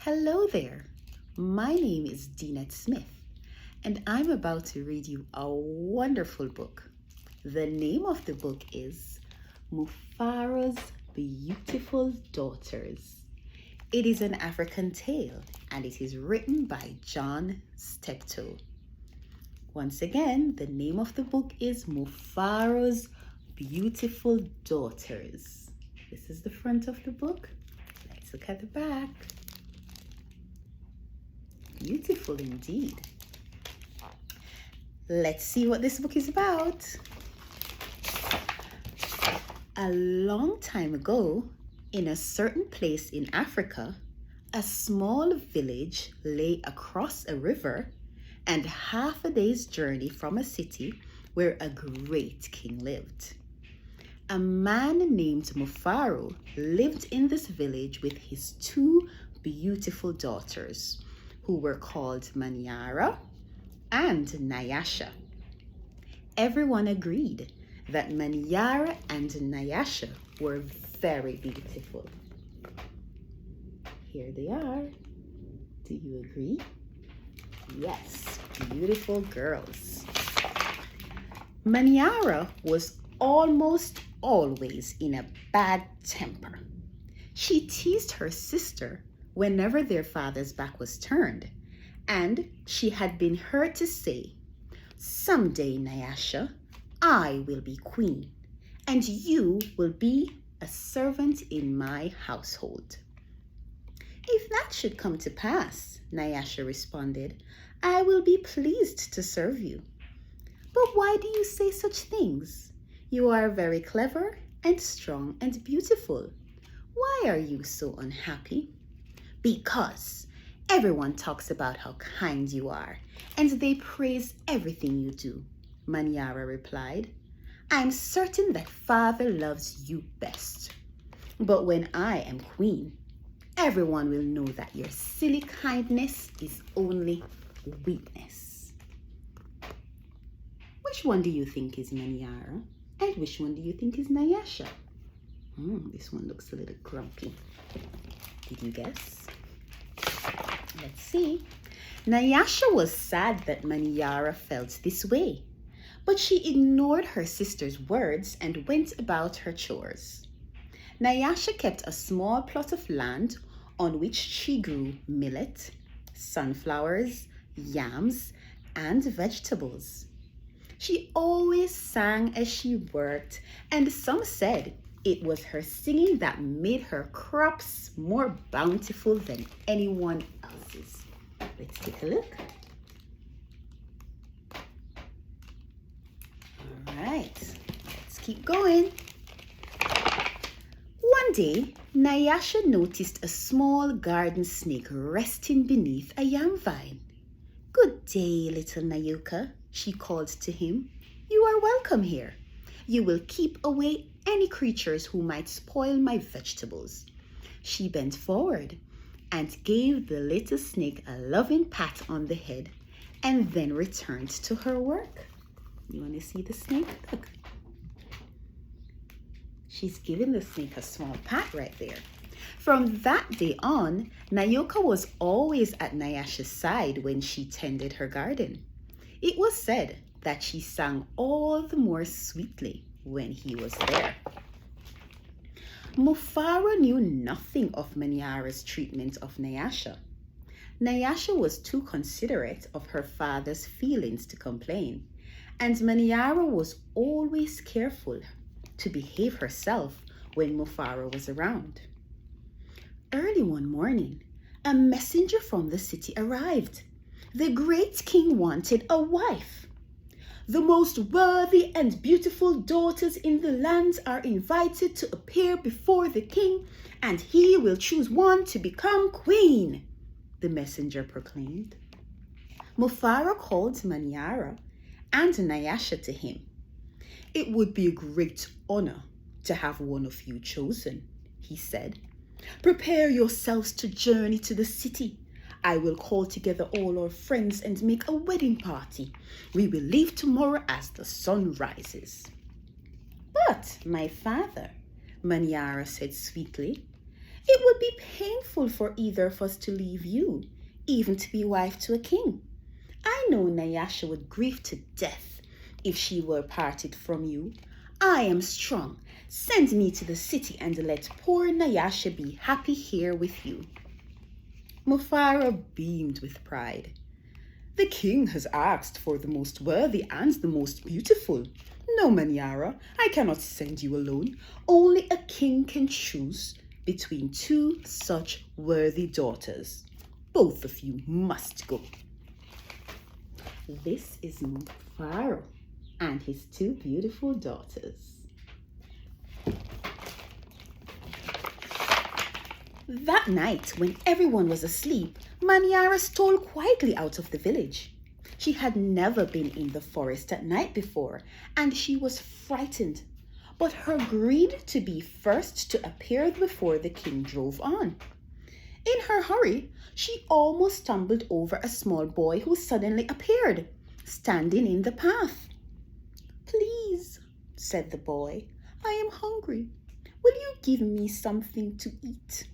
Hello there. My name is Dinette Smith, and I'm about to read you a wonderful book. The name of the book is Mufaro's Beautiful Daughters. It is an African tale, and it is written by John Steptoe. Once again, the name of the book is Mufaro's Beautiful Daughters. This is the front of the book. Let's look at the back. Beautiful indeed. Let's see what this book is about. A long time ago, in a certain place in Africa, a small village lay across a river and half a day's journey from a city where a great king lived. A man named Mufaro lived in this village with his two beautiful daughters, who were called Nyasha and Nyasha. Everyone agreed that Nyasha and Nyasha were very beautiful. Here they are. Do you agree? Yes, beautiful girls. Nyasha was almost always in a bad temper. She teased her sister whenever their father's back was turned, and she had been heard to say, "Someday, Nyasha, I will be queen, and you will be a servant in my household." "If that should come to pass," Nyasha responded, "I will be pleased to serve you." "But why do you say such things? You are very clever and strong and beautiful. Why are you so unhappy?" "Because everyone talks about how kind you are, and they praise everything you do," Nyasha replied. "I'm certain that Father loves you best. But when I am queen, everyone will know that your silly kindness is only weakness." Which one do you think is Nyasha, and which one do you think is Nyasha? This one looks a little grumpy. Did you guess? Let's see. Nyasha was sad that Nyasha felt this way, but she ignored her sister's words and went about her chores. Nyasha kept a small plot of land on which she grew millet, sunflowers, yams, and vegetables. She always sang as she worked, and some said it was her singing that made her crops more bountiful than anyone else's. Let's take a look. All right, let's keep going. One day, Nyasha noticed a small garden snake resting beneath a yam vine. "Good day, little Nyasha," she called to him. "You are welcome here. You will keep away any creatures who might spoil my vegetables." She bent forward and gave the little snake a loving pat on the head and then returned to her work. You want to see the snake? Look. She's giving the snake a small pat right there. From that day on, Nyasha was always at Nyasha's side when she tended her garden. It was said that she sang all the more sweetly when he was there. Mufaro knew nothing of Nyasha's treatment of Nyasha. Nyasha was too considerate of her father's feelings to complain, and Nyasha was always careful to behave herself when Mufaro was around. Early one morning, a messenger from the city arrived. The great king wanted a wife. "The most worthy and beautiful daughters in the land are invited to appear before the king, and he will choose one to become queen," the messenger proclaimed. Mufaro called Nyasha and Nyasha to him. "It would be a great honor to have one of you chosen," he said. "Prepare yourselves to journey to the city. I will call together all our friends and make a wedding party. We will leave tomorrow as the sun rises." "But, my father," Nyasha said sweetly, It would be painful for either of us to leave you, even to be wife to a king. I know Nyasha would grieve to death if she were parted from you. I am strong. Send me to the city and let poor Nyasha be happy here with you." Mufaro beamed with pride. "The king has asked for the most worthy and the most beautiful. No, Manyara, I cannot send you alone. Only a king can choose between two such worthy daughters. Both of you must go." This is Mufaro and his two beautiful daughters. That night, when everyone was asleep, Manyara stole quietly out of the village. She had never been in the forest at night before, and she was frightened. But her greed to be first to appear before the king drove on. In her hurry, she almost stumbled over a small boy who suddenly appeared, standing in the path. "Please," said the boy, "I am hungry. Will you give me something to eat?"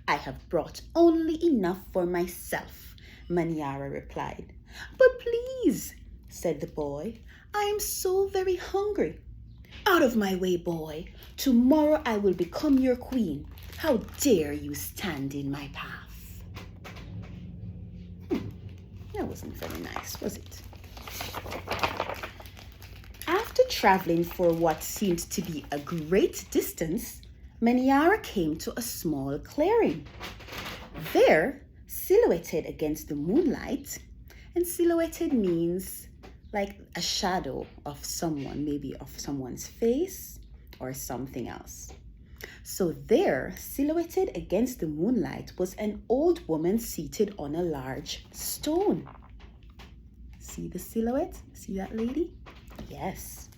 "I have brought only enough for myself," Manyara replied. "But please," said the boy, "I am so very hungry." "Out of my way, boy. Tomorrow I will become your queen. How dare you stand in my path?" That wasn't very nice, was it? After traveling for what seemed to be a great distance, Manyara came to a small clearing. There, silhouetted against the moonlight, and silhouetted means like a shadow of someone, maybe of someone's face or something else. So there, silhouetted against the moonlight, was an old woman seated on a large stone. See the silhouette? See that lady? Yes.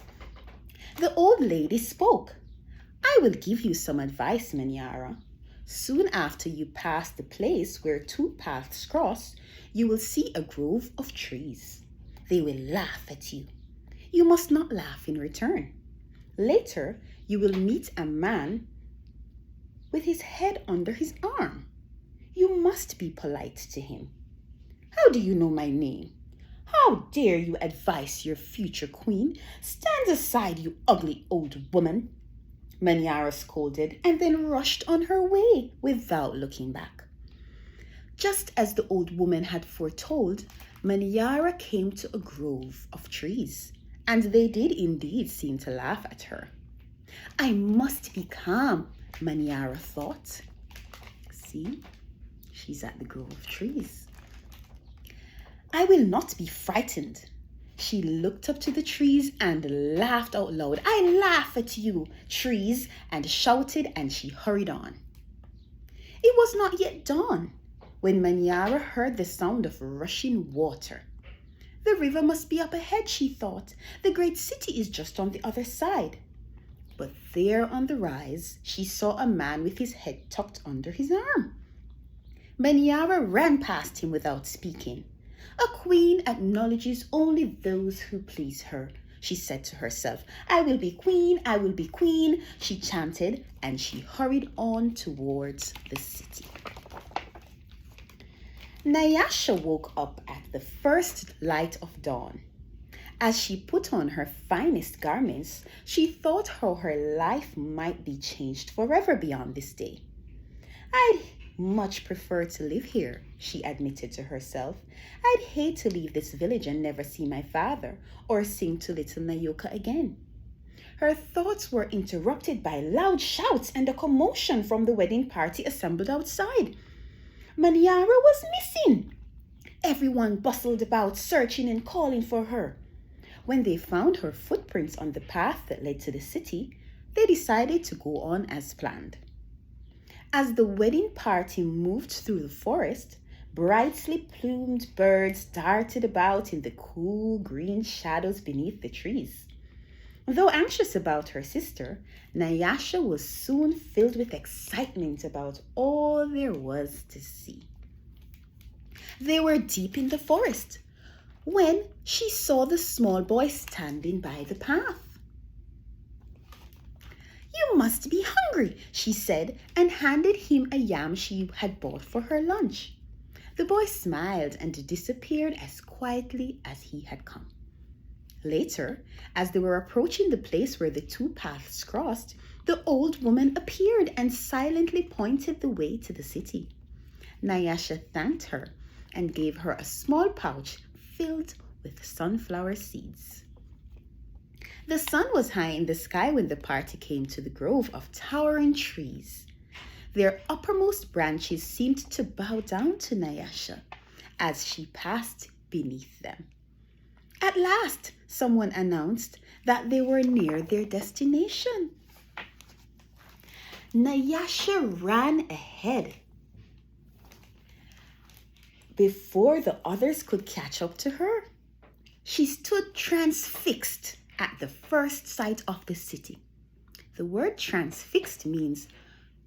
The old lady spoke. "I will give you some advice, Manyara. Soon after you pass the place where two paths cross, you will see a grove of trees. They will laugh at you. You must not laugh in return. Later, you will meet a man with his head under his arm. You must be polite to him. How do you know my name? How dare you advise your future queen? Stand aside, you ugly old woman." Manyara scolded and then rushed on her way without looking back. Just as the old woman had foretold, Manyara came to a grove of trees, and they did indeed seem to laugh at her. "I must be calm," Manyara thought. See, she's at the grove of trees. "I will not be frightened." She looked up to the trees and laughed out loud. "I laugh at you, trees," and shouted, and she hurried on. It was not yet dawn when Manyara heard the sound of rushing water. The river must be up ahead, she thought. The great city is just on the other side. But there on the rise, she saw a man with his head tucked under his arm. Manyara ran past him without speaking. "A queen acknowledges only those who please her," she said to herself. "I will be queen, I will be queen," she chanted, and she hurried on towards the city. Nyasha woke up at the first light of dawn. As she put on her finest garments, she thought how her life might be changed forever beyond this day. "I'd much prefer to live here," she admitted to herself. "I'd hate to leave this village and never see my father or sing to little Nayoka again." Her thoughts were interrupted by loud shouts and a commotion from the wedding party assembled outside. Manyara was missing. Everyone bustled about, searching and calling for her. When they found her footprints on the path that led to the city, they decided to go on as planned. As the wedding party moved through the forest, brightly plumed birds darted about in the cool green shadows beneath the trees. Though anxious about her sister, Nyasha was soon filled with excitement about all there was to see. They were deep in the forest when she saw the small boy standing by the path. "You must be hungry," she said, and handed him a yam she had bought for her lunch. The boy smiled and disappeared as quietly as he had come. Later, as they were approaching the place where the two paths crossed, the old woman appeared and silently pointed the way to the city. Nyasha thanked her and gave her a small pouch filled with sunflower seeds. The sun was high in the sky when the party came to the grove of towering trees. Their uppermost branches seemed to bow down to Nyasha as she passed beneath them. At last, someone announced that they were near their destination. Nyasha ran ahead. Before the others could catch up to her, she stood transfixed at the first sight of the city. The word transfixed means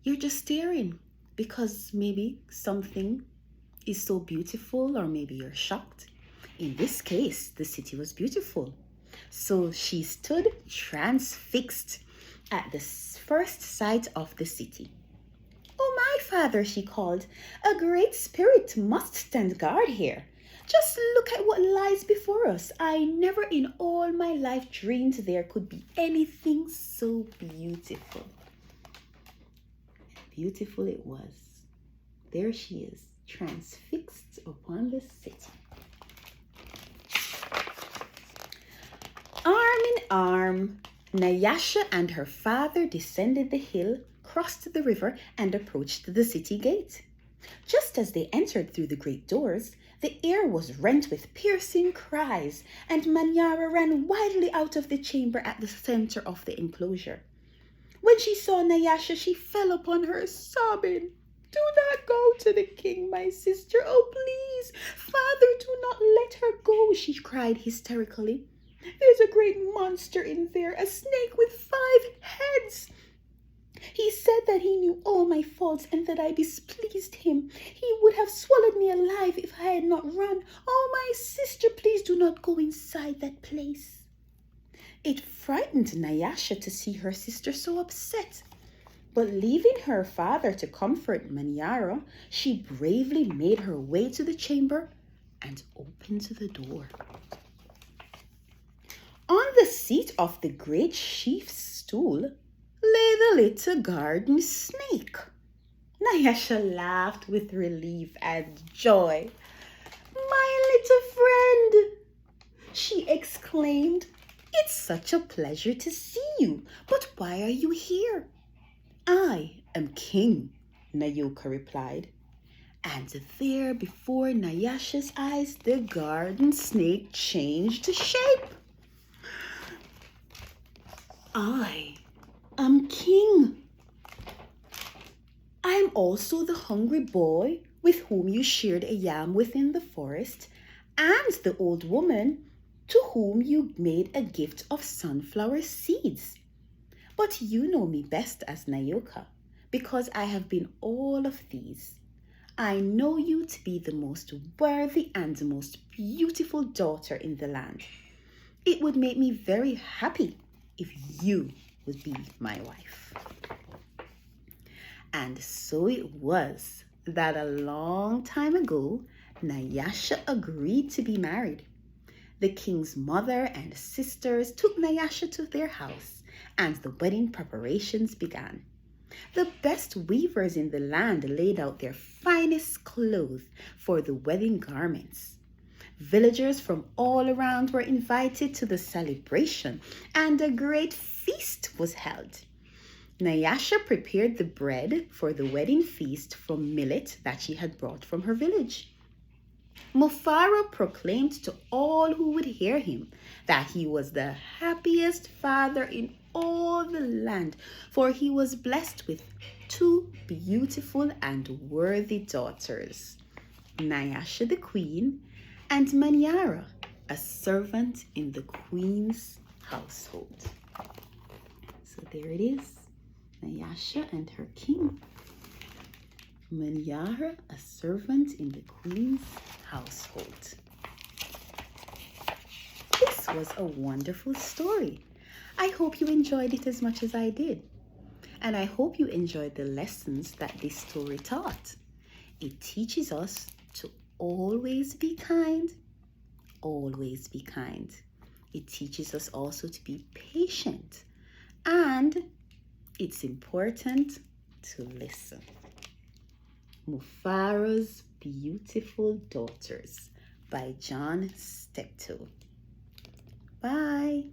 you're just staring because maybe something is so beautiful, or maybe you're shocked. In this case, the city was beautiful. So she stood transfixed at the first sight of the city. "Oh, my father," she called, "a great spirit must stand guard here. Just look at what lies before us. I never in all my life dreamed there could be anything so beautiful." Beautiful it was. There she is, transfixed upon the city. Arm in arm, Nyasha and her father descended the hill, crossed the river, and approached the city gate. Just as they entered through the great doors, the air was rent with piercing cries, and Manyara ran wildly out of the chamber at the center of the enclosure. When she saw Nyasha, she fell upon her, sobbing. "Do not go to the king, my sister. Oh, please, father, do not let her go," she cried hysterically. "There's a great monster in there, a snake with 5 heads. He said that he knew all my faults and that I displeased him. He would have swallowed me alive if I had not run. Oh, my sister, please do not go inside that place." It frightened Nyasha to see her sister so upset. But leaving her father to comfort Manyara, she bravely made her way to the chamber and opened the door. On the seat of the great chief's stool lay the little garden snake. Nyasha laughed with relief and joy. "My little friend," she exclaimed, "it's such a pleasure to see you. But why are you here?" "I am king," Nayoka replied. And there before Nyasha's eyes, the garden snake changed shape. "I am king. I'm also the hungry boy with whom you shared a yam within the forest, and the old woman to whom you made a gift of sunflower seeds. But you know me best as Nayoka, because I have been all of these. I know you to be the most worthy and the most beautiful daughter in the land. It would make me very happy if you would be my wife." And so it was that a long time ago, Nyasha agreed to be married. The king's mother and sisters took Nyasha to their house, and the wedding preparations began. The best weavers in the land laid out their finest clothes for the wedding garments. Villagers from all around were invited to the celebration, and a great feast was held. Nyasha prepared the bread for the wedding feast from millet that she had brought from her village. Mufaro proclaimed to all who would hear him that he was the happiest father in all the land, for he was blessed with 2 beautiful and worthy daughters, Nyasha the queen and Manyara, a servant in the queen's household. So there it is, Nyasha and her king, Manyara, a servant in the queen's household. This was a wonderful story. I hope you enjoyed it as much as I did. And I hope you enjoyed the lessons that this story taught. It teaches us to always be kind, always be kind. It teaches us also to be patient, and it's important to listen. Mufaro's Beautiful Daughters by John Steptoe. Bye.